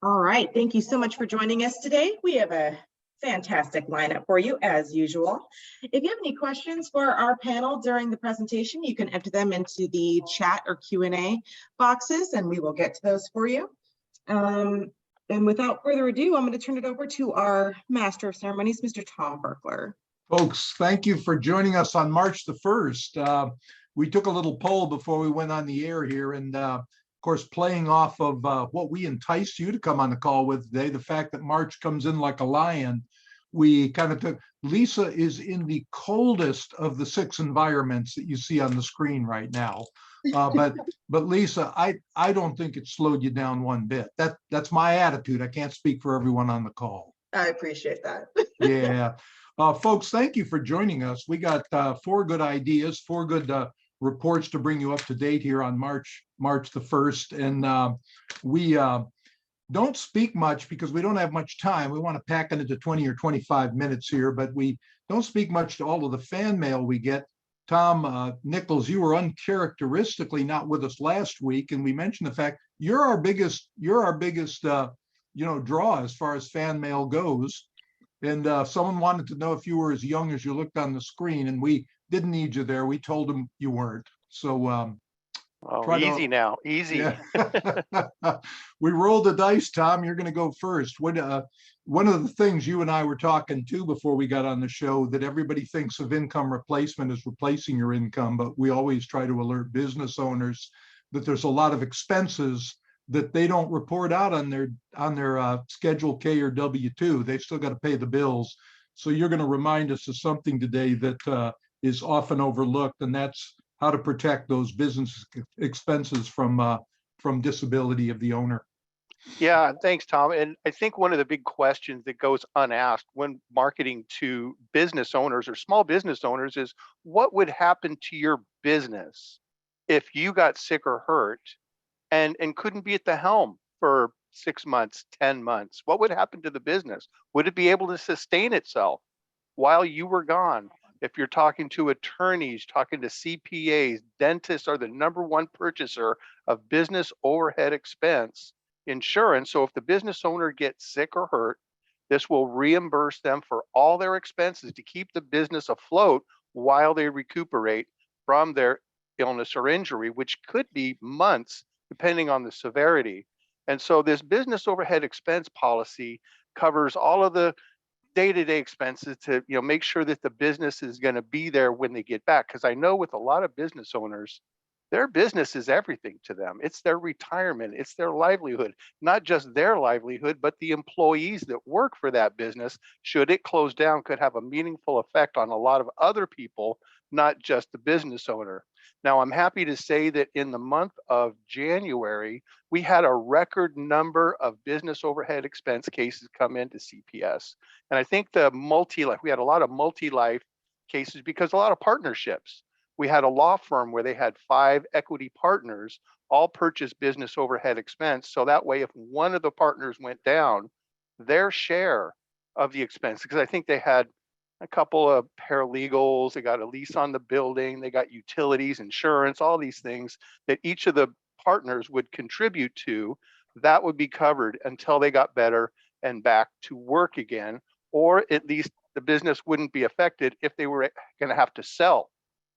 All right, thank you so much for joining us today. We have a fantastic lineup for you as usual. If you have any questions for our panel during the presentation, you can enter them into the chat or Q&A boxes and we will get to those for you. And without further ado, I'm going to turn it over to our Master of Ceremonies, Mr. Tom Berkler. Folks, thank you for joining us on March the 1st. We took a little poll before we went on the air here, and of course, playing off of what we enticed you to come on the call with today, the fact that March comes in like a lion, we kind of took, Lisa is in the coldest of the 6 environments that you see on the screen right now. But Lisa, I don't think it slowed you down one bit. That's my attitude. I can't speak for everyone on the call. I appreciate that. Yeah. Folks, thank you for joining us. We got 4 good ideas, 4 good reports to bring you up to date here on March the 1st. And we don't speak much because we don't have much time. We want to pack it into 20 or 25 minutes here, but we don't speak much to all of the fan mail we get. Tom Nichols, you were uncharacteristically not with us last week, and we mentioned the fact you're our biggest draw as far as fan mail goes. And someone wanted to know if you were as young as you looked on the screen, and we didn't need you there. We told them you weren't. So easy now, easy. Yeah. We rolled the dice, Tom. You're going to go first. One of the things you and I were talking to before we got on the show, that everybody thinks of income replacement as replacing your income, but we always try to alert business owners that there's a lot of expenses that they don't report out on their Schedule K or W-2. They've still got to pay the bills. So you're going to remind us of something today that is often overlooked, and that's how to protect those business expenses from disability of the owner. Yeah, thanks, Tom. And I think one of the big questions that goes unasked when marketing to business owners or small business owners is, what would happen to your business if you got sick or hurt and couldn't be at the helm for 6 months, 10 months? What would happen to the business? Would it be able to sustain itself while you were gone? If you're talking to attorneys, talking to CPAs, dentists are the #1 purchaser of business overhead expense insurance. So if the business owner gets sick or hurt, this will reimburse them for all their expenses to keep the business afloat while they recuperate from their illness or injury, which could be months, depending on the severity. And so this business overhead expense policy covers all of the day-to-day expenses to make sure that the business is going to be there when they get back. Because I know with a lot of business owners, their business is everything to them. It's their retirement, it's their livelihood, not just their livelihood, but the employees that work for that business, should it close down, could have a meaningful effect on a lot of other people, not just the business owner. Now, I'm happy to say that in the month of January, we had a record number of business overhead expense cases come into CPS. And I think the multi-life, we had a lot of multi-life cases because a lot of partnerships. We had a law firm where they had 5 equity partners all purchase business overhead expense. So that way, if one of the partners went down, their share of the expense, because I think they had a couple of paralegals, they got a lease on the building, they got utilities, insurance, all these things that each of the partners would contribute to, that would be covered until they got better and back to work again, or at least the business wouldn't be affected if they were going to have to sell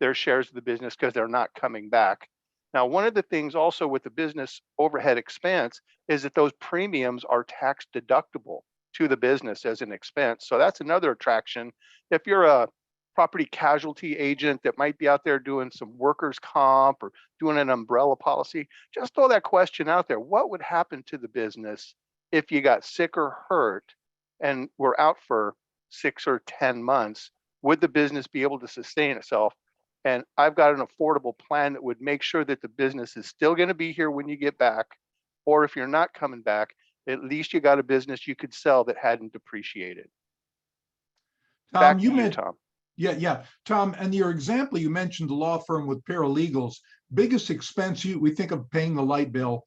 their shares of the business because they're not coming back. Now, one of the things also with the business overhead expense is that those premiums are tax deductible to the business as an expense. So that's another attraction. If you're a property casualty agent that might be out there doing some workers' comp or doing an umbrella policy, just throw that question out there. What would happen to the business if you got sick or hurt and were out for 6 or 10 months? Would the business be able to sustain itself? And I've got an affordable plan that would make sure that the business is still going to be here when you get back, or if you're not coming back, at least you got a business you could sell that hadn't depreciated. Tom, Tom. Yeah, Tom, and your example, you mentioned the law firm with paralegals. Biggest expense we think of paying the light bill,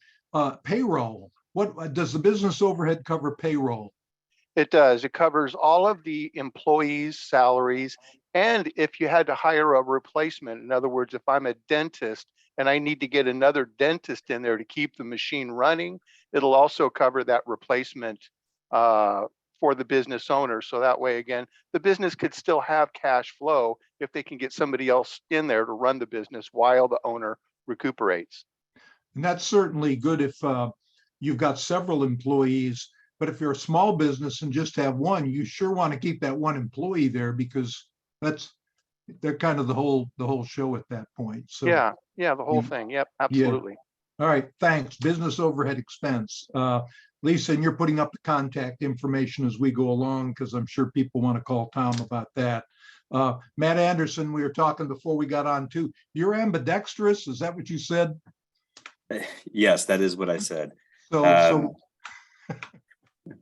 payroll. What does the business overhead cover? Payroll? It does. It covers all of the employees' salaries And if you had to hire a replacement, in other words, if I'm a dentist and I need to get another dentist in there to keep the machine running, it'll also cover that replacement for the business owner. So that way, again, the business could still have cash flow if they can get somebody else in there to run the business while the owner recuperates. And that's certainly good if you've got several employees, but if you're a small business and just have one, you sure want to keep that one employee there, because they're kind of the whole show at that point. So Yeah, the whole you- thing. Yep, absolutely. all right, thanks. Business overhead expense. Lisa, and you're putting up the contact information as we go along, because I'm sure people want to call Tom about that. Matt Anderson, we were talking before we got on too. You're ambidextrous, is that what you said? Yes, that is what I said. So I'm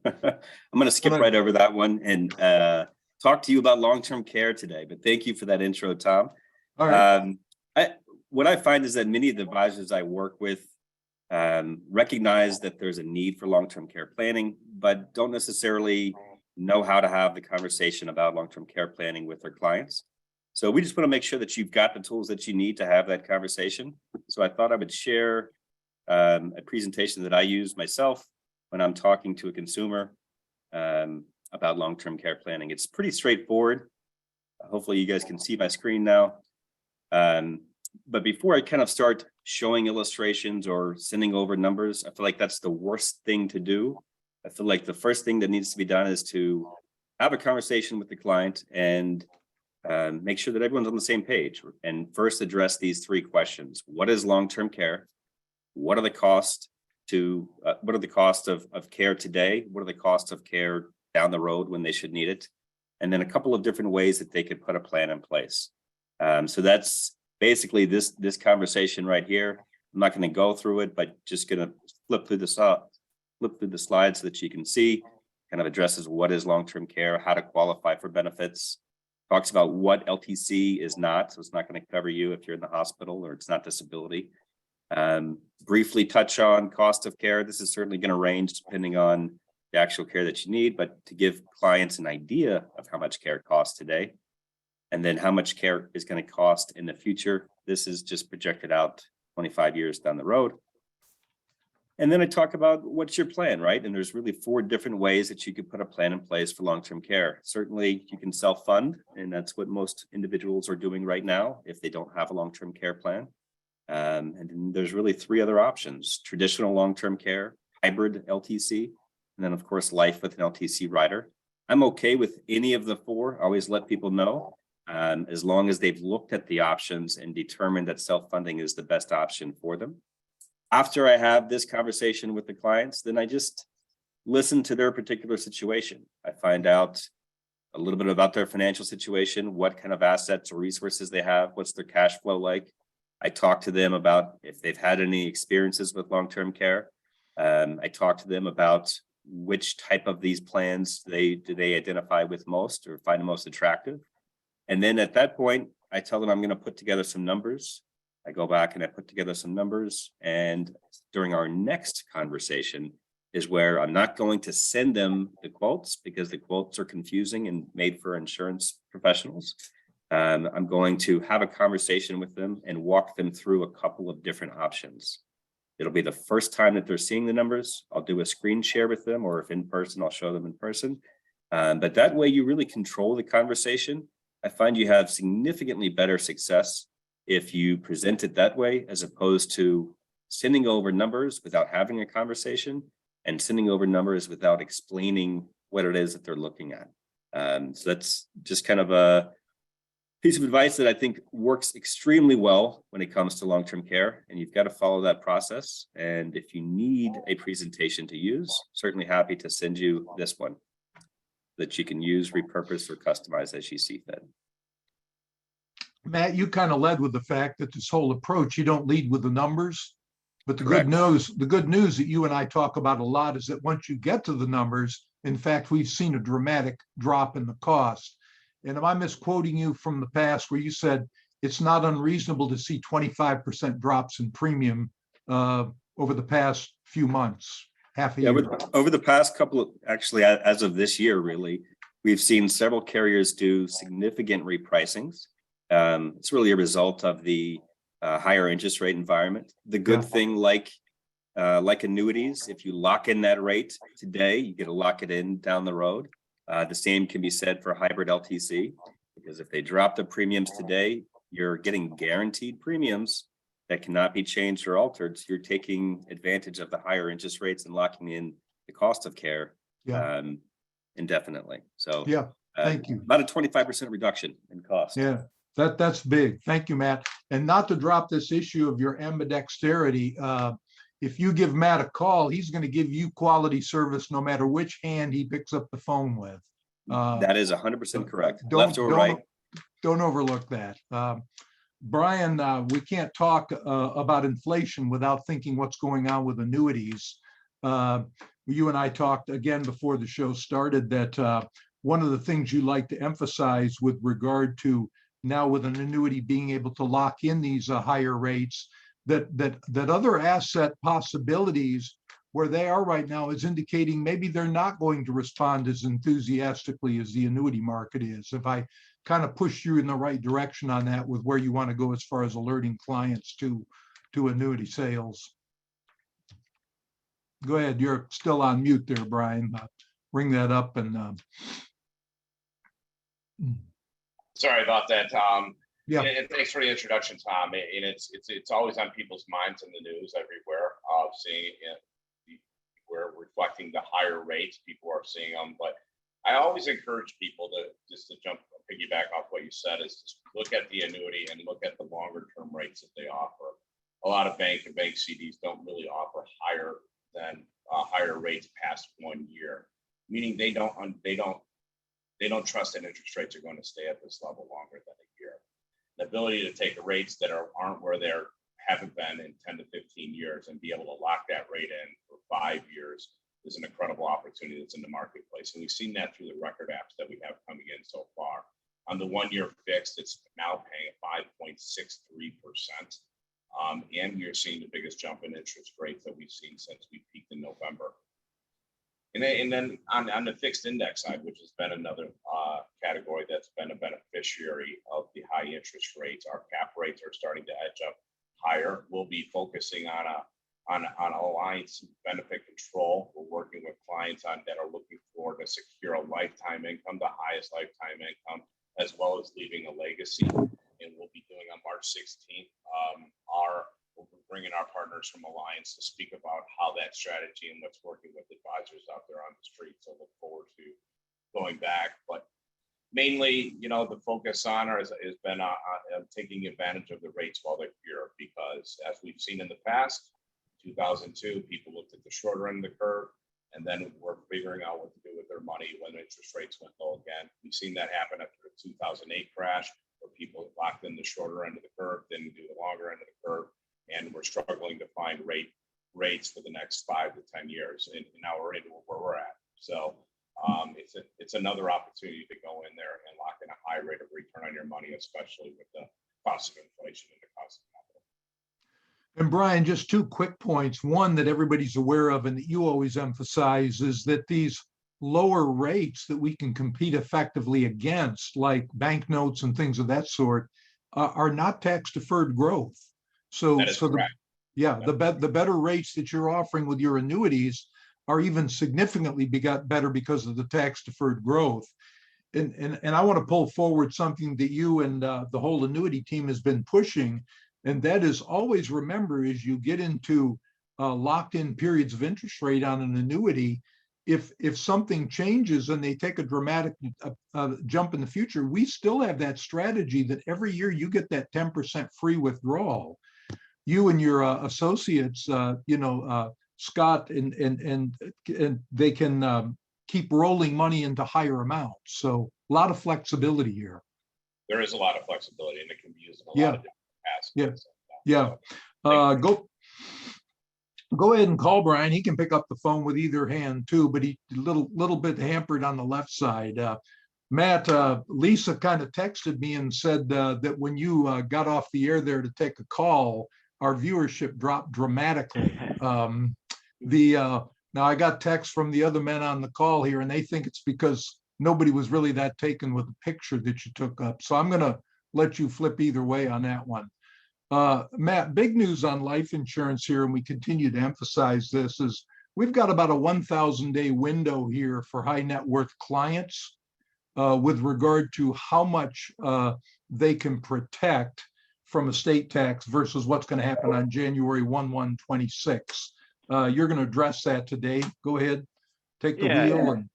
going to skip right over that one and talk to you about long-term care today. But thank you for that intro, Tom. all right. What I find is that many of the advisors I work with recognize that there's a need for long-term care planning, but don't necessarily know how to have the conversation about long-term care planning with their clients. So we just want to make sure that you've got the tools that you need to have that conversation. So I thought I would share a presentation that I use myself when I'm talking to a consumer about long-term care planning. It's pretty straightforward. Hopefully you guys can see my screen now. But before I kind of start showing illustrations or sending over numbers, I feel like that's the worst thing to do. I feel like the first thing that needs to be done is to have a conversation with the client and make sure that everyone's on the same page, and first address these three questions. What is long-term care? What are the costs of care today? What are the costs of care down the road when they should need it? And then a couple of different ways that they could put a plan in place. So that's basically this conversation right here. I'm not going to go through it, but just going to flip through the slides so that you can see. Kind of addresses what is long-term care, how to qualify for benefits, talks about what LTC is not. So it's not going to cover you if you're in the hospital or it's not disability. Briefly touch on cost of care. This is certainly going to range depending on the actual care that you need, but to give clients an idea of how much care costs today, and then how much care is going to cost in the future. This is just projected out 25 years down the road. And then I talk about what's your plan, right? And there's really 4 different ways that you could put a plan in place for long-term care. Certainly you can self-fund, and that's what most individuals are doing right now if they don't have a long-term care plan. And then there's really 3 other options: traditional long-term care, hybrid LTC, and then of course life with an LTC rider. I'm okay with any of the 4. I always let people know, as long as they've looked at the options and determined that self-funding is the best option for them. After I have this conversation with the clients, then I just listen to their particular situation. I find out a little bit about their financial situation, what kind of assets or resources they have, what's their cash flow like. I talk to them about if they've had any experiences with long-term care. I talk to them about which type of these plans do they identify with most or find the most attractive. And then at that point, I tell them I'm going to put together some numbers. I go back and I put together some numbers. And during our next conversation is where I'm not going to send them the quotes, because the quotes are confusing and made for insurance professionals. I'm going to have a conversation with them and walk them through a couple of different options. It'll be the first time that they're seeing the numbers. I'll do a screen share with them, or if in person, I'll show them in person. But that way you really control the conversation. I find you have significantly better success if you present it that way, as opposed to sending over numbers without having a conversation and sending over numbers without explaining what it is that they're looking at. So that's just kind of a piece of advice that I think works extremely well when it comes to long-term care, and you've got to follow that process. And if you need a presentation to use, certainly happy to send you this one that you can use, repurpose, or customize as you see fit. Matt, you kind of led with the fact that this whole approach, you don't lead with the numbers, but the Correct. good news that you and I talk about a lot is that once you get to the numbers, in fact, we've seen a dramatic drop in the cost. And am I misquoting you from the past where you said it's not unreasonable to see 25% drops in premium over the past few months, half a year? Over the past couple of, actually, as of this year, really, We've seen several carriers do significant repricings. It's really a result of the higher interest rate environment. The good thing, like annuities, if you lock in that rate today, you get to lock it in down the road. The same can be said for hybrid LTC, because if they drop the premiums today, you're getting guaranteed premiums that cannot be changed or altered. So you're taking advantage of the higher interest rates and locking in the cost of care indefinitely. So Yeah, thank you. About a 25% reduction in cost. Yeah, that's big. Thank you, Matt. And not to drop this issue of your ambidexterity, if you give Matt a call, he's going to give you quality service no matter which hand he picks up the phone with. That is 100% correct. Left or right. Don't overlook that. Brian, we can't talk about inflation without thinking what's going on with annuities. You and I talked again before the show started that one of the things you like to emphasize with regard to now with an annuity being able to lock in these higher rates, that other asset possibilities where they are right now is indicating maybe they're not going to respond as enthusiastically as the annuity market is. If I kind of push you in the right direction on that with where you want to go as far as alerting clients to annuity sales. Go ahead, you're still on mute there, Brian. Bring that up and sorry about that, Tom. Yeah. And thanks for the introduction, Tom. And it's always on people's minds in the news everywhere. Seeing it, we're reflecting the higher rates. People are seeing them, but I always encourage people to just to piggyback off what you said is just look at the annuity and look at the longer term rates that they offer. A lot of bank CDs don't really offer higher rates past 1 year, meaning they don't trust that interest rates are going to stay at this level longer than a year. The ability to take rates that aren't where they haven't been in 10 to 15 years and be able to lock that rate in for 5 years is an incredible opportunity that's in the marketplace. And we've seen that through the record apps that we have coming in so far. On the 1 year fixed, it's now paying 5.63%. And you're seeing the biggest jump in interest rates that we've seen since we peaked in November. And then on the fixed index side, which has been another category that's been a beneficiary of the high interest rates, our cap rates are starting to edge up higher. We'll be focusing on alliance benefit control. We're working with clients that are looking for to secure a lifetime income, the highest lifetime income, as well as leaving a legacy. And we'll be doing on March 16th. We'll be bringing our partners from Alliance to speak about how that strategy and what's working with advisors out there on the street. So look forward to going back. But mainly, the focus on has been taking advantage of the rates while they're here, because as we've seen in the past, 2002, people looked at the shorter end of the curve, and then we're figuring out what to do with their money when interest rates went low again. We've seen that happen after the 2008 crash, where people locked in the shorter end of the curve, didn't do the longer end of the curve, and we're struggling to find rates for the next 5 to 10 years. And now we're into where we're at. So it's another opportunity to go in there and lock in a high rate of return on your money, especially with the cost of inflation and the cost of capital. And Brian, just 2 quick points. One that everybody's aware of and that you always emphasize is that these lower rates that we can compete effectively against, like banknotes and things of that sort, are not tax deferred growth. So the better rates that you're offering with your annuities are even significantly better because of the tax deferred growth. And I want to pull forward something that you and the whole annuity team has been pushing, and that is always remember as you get into locked in periods of interest rate on an annuity, if something changes and they take a dramatic jump in the future, we still have that strategy that every year you get that 10% free withdrawal. You and your associates, Scott, and they can keep rolling money into higher amounts. So a lot of flexibility here. There is a lot of flexibility, and it can be used in a lot of different aspects. Go ahead and call Brian. He can pick up the phone with either hand too, but he's a little bit hampered on the left side. Matt, Lisa kind of texted me and said that when you got off the air there to take a call, our viewership dropped dramatically. Now I got texts from the other men on the call here, and they think it's because nobody was really that taken with the picture that you took up. So I'm going to let you flip either way on that one. Matt, big news on life insurance here, and we continue to emphasize this, is we've got about a 1,000-day window here for high net worth clients with regard to how much they can protect from estate tax versus what's going to happen on January 1/1/26. You're going to address that today. Go ahead, take the wheel. And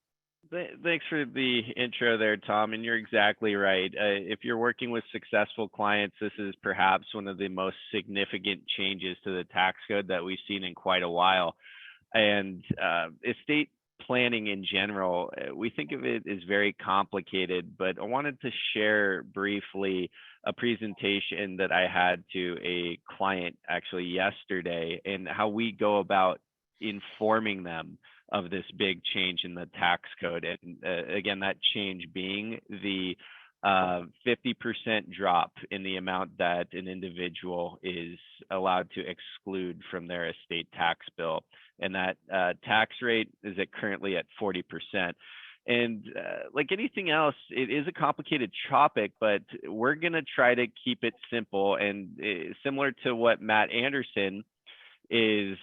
thanks for the intro there, Tom. And you're exactly right. If you're working with successful clients, this is perhaps one of the most significant changes to the tax code that we've seen in quite a while. And estate planning in general, we think of it as very complicated, but I wanted to share briefly a presentation that I had to a client actually yesterday, and how we go about informing them of this big change in the tax code. And again, that change being the 50% drop in the amount that an individual is allowed to exclude from their estate tax bill. And that tax rate is currently at 40%. And like anything else, it is a complicated topic, but we're going to try to keep it simple. And similar to what Matt Anderson is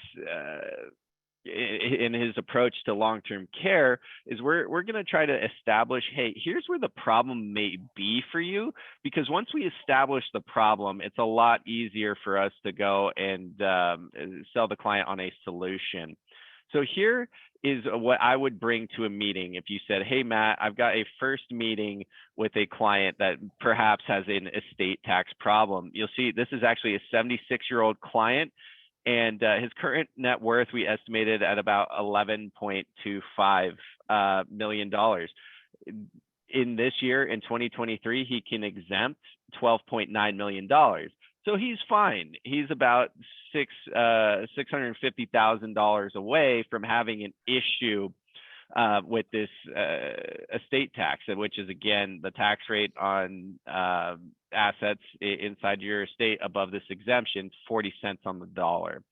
in his approach to long-term care, is we're going to try to establish, hey, here's where the problem may be for you, because once we establish the problem, it's a lot easier for us to go and sell the client on a solution. So here is what I would bring to a meeting. If you said, hey, Matt, I've got a first meeting with a client that perhaps has an estate tax problem. You'll see this is actually a 76-year-old client, and his current net worth we estimated at about $11.25 million. In this year, in 2023, he can exempt $12.9 million. So he's fine. He's about $650,000 away from having an issue with this estate tax, which is, again, the tax rate on assets inside your estate above this exemption, 40 cents on the dollar.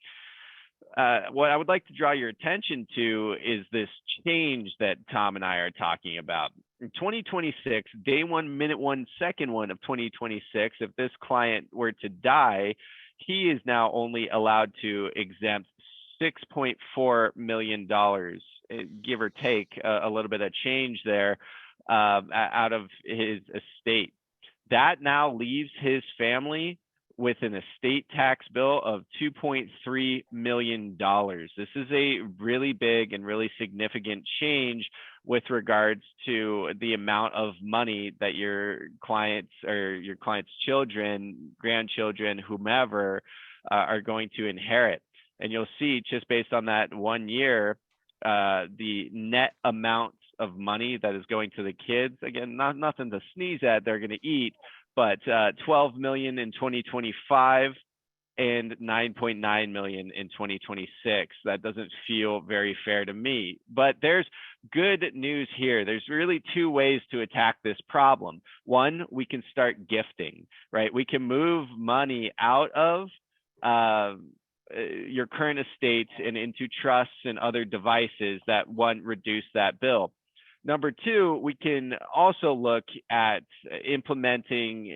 What I would like to draw your attention to is this change that Tom and I are talking about. In 2026, day one, minute one, second one of 2026, if this client were to die, he is now only allowed to exempt $6.4 million, give or take a little bit of change there, out of his estate. That now leaves his family with an estate tax bill of $2.3 million. This is a really big and really significant change with regards to the amount of money that your clients or your clients' children, grandchildren, whomever, are going to inherit. And you'll see, just based on that 1 year, the net amount of money that is going to the kids, again, nothing to sneeze at, they're going to eat, but 12 million in 2025 and 9.9 million in 2026. That doesn't feel very fair to me, but there's good news here. There's really two ways to attack this problem. One, we can start gifting, right? We can move money out of your current estate and into trusts and other devices that, one, reduce that bill. Number two, we can also look at implementing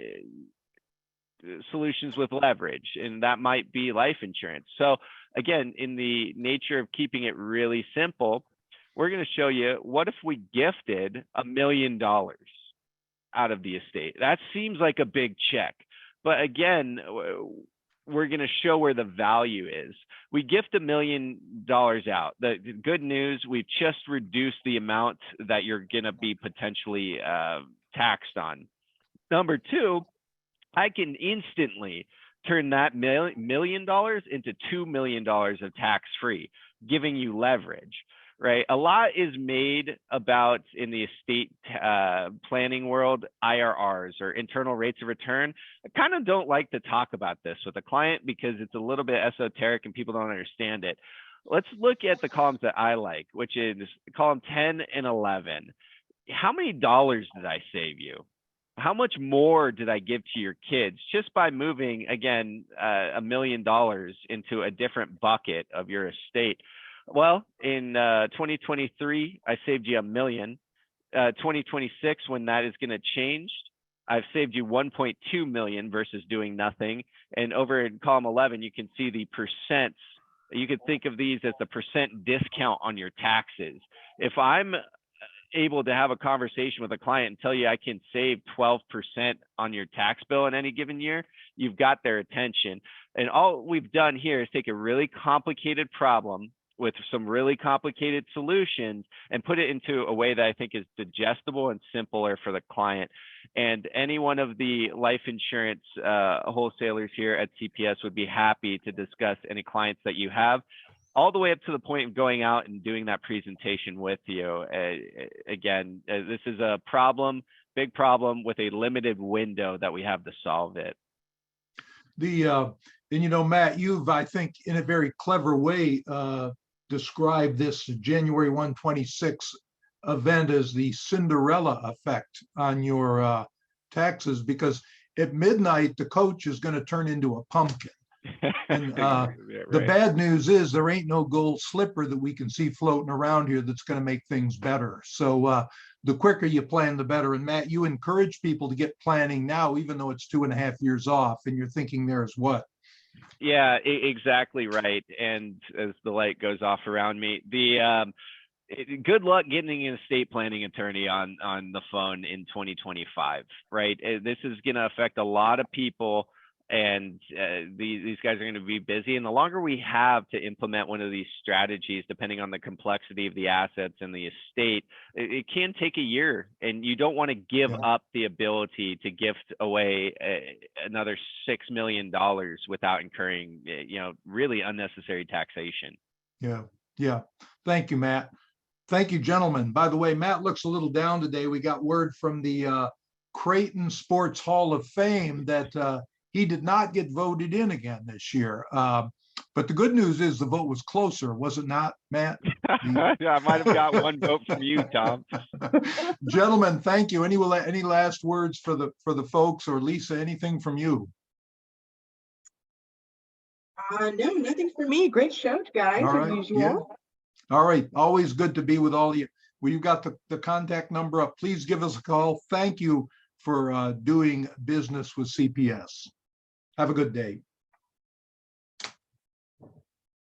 solutions with leverage, and that might be life insurance. So again, in the nature of keeping it really simple, we're going to show you, what if we gifted $1 million out of the estate? That seems like a big check, but again, we're going to show where the value is. We gift $1 million out. The good news, we've just reduced the amount that you're going to be potentially taxed on. Number two, I can instantly turn that $1 million into $2 million of tax-free, giving you leverage, right? A lot is made about, in the estate planning world, IRRs, or internal rates of return. I kind of don't like to talk about this with a client because it's a little bit esoteric and people don't understand it. Let's look at the columns that I like, which is column 10 and 11. How many dollars did I save you? How much more did I give to your kids just by moving, again, $1 million into a different bucket of your estate? Well, in 2023, I saved you $1 million. 2026, when that is going to change, I've saved you 1.2 million versus doing nothing. And over in column 11, you can see the percents. You could think of these as the percent discount on your taxes. If I'm able to have a conversation with a client and tell you I can save 12% on your tax bill in any given year, you've got their attention. And all we've done here is take a really complicated problem with some really complicated solutions and put it into a way that I think is digestible and simpler for the client. And any one of the life insurance wholesalers here at CPS would be happy to discuss any clients that you have, all the way up to the point of going out and doing that presentation with you. Again, this is a problem, big problem with a limited window that we have to solve it. And you know, Matt, you've, I think, in a very clever way, described this January 126 event as the Cinderella effect on your taxes, because at midnight, the coach is going to turn into a pumpkin. And the bad news is there ain't no gold slipper that we can see floating around here that's going to make things better. So the quicker you plan, the better. And Matt, you encourage people to get planning now, even though it's 2.5 years off, and you're thinking there's what? Yeah, exactly right. And as the light goes off around me, good luck getting an estate planning attorney on the phone in 2025, right? This is going to affect a lot of people, and these guys are going to be busy. And the longer we have to implement one of these strategies, depending on the complexity of the assets and the estate, it can take a year. And you don't want to give up the ability to gift away another $6 million without incurring, really unnecessary taxation. Yeah. Thank you, Matt. Thank you, gentlemen. By the way, Matt looks a little down today. We got word from the Creighton Sports Hall of Fame that he did not get voted in again this year. But the good news is the vote was closer, was it not, Matt? I might have got one vote from you, Tom. Gentlemen, thank you. Any last words for the folks, or Lisa, anything from you? No, nothing for me. Great show, guys, All as right, usual. yeah. All right. Always good to be with all of you. Well, you've got the contact number up. Please give us a call. Thank you for doing business with CPS. Have a good day.